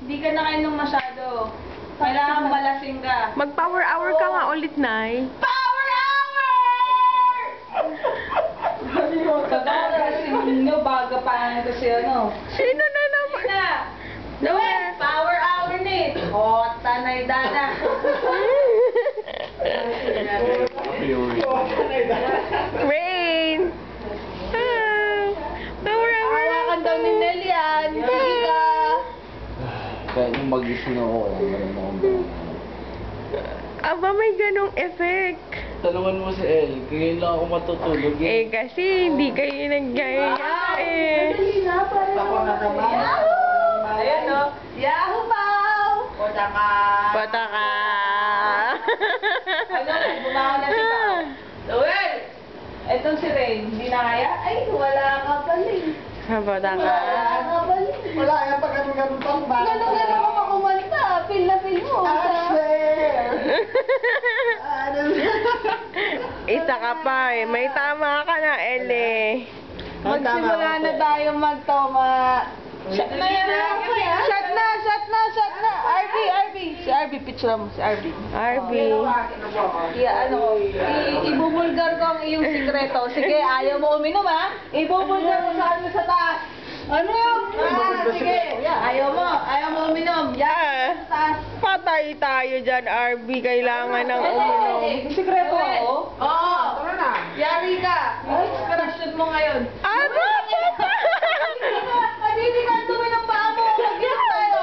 Hindi ka nakainom masyado. Kailangan malasing ka. Mag-power hour ka nga ulit, Nay. Power hour! Kagaya kasi nyo, baga pa kasi ano. Sino na naman? Na! Noel! Power hour ni! O, tanay dana. Rain! Ah, power hour! Hawakan daw ni Nelian. Hindi ka. Kaya yung magising ako, ganun ako. Aba, may ganong effect. Tanungan mo si El, kaya lang ako matutulog Eh, kasi hindi kayo naggaya eh. Ako na naman. Ayan o. Yahoo Pao! Punta ka. Bata ka. Ano, bumawa na si Pao. Noel! Etong si Rain, hindi na kaya? Ay, wala ka pala eh. Bata ka. Wala ka pala eh. Wala, yan pag ganun pang ba? Ganun ako makumanta. Feel na feel mo. Isa ka pa eh. May tama ka na, Ele. Magsimula na tayo magtoma. Shot na yan. Shot na, shot na, shot na. RB. Si RB, picture mo si RB. RB. Yeah, ano, ibubulgar ko ang iyong sikreto. Sige, ayaw mo uminom ha? Ibubulgar mo sa taas. Ano yun? Sige. Ayaw mo uminom. Yeah. Sa taas. Patay tayo dyan, RB. Kailangan ng uminom. Sikreto ako? Oo. Yari ka. Yung inspirasyon mo ngayon. Ano? Kadili ka tuwi ng paa mo. Mag-inom tayo.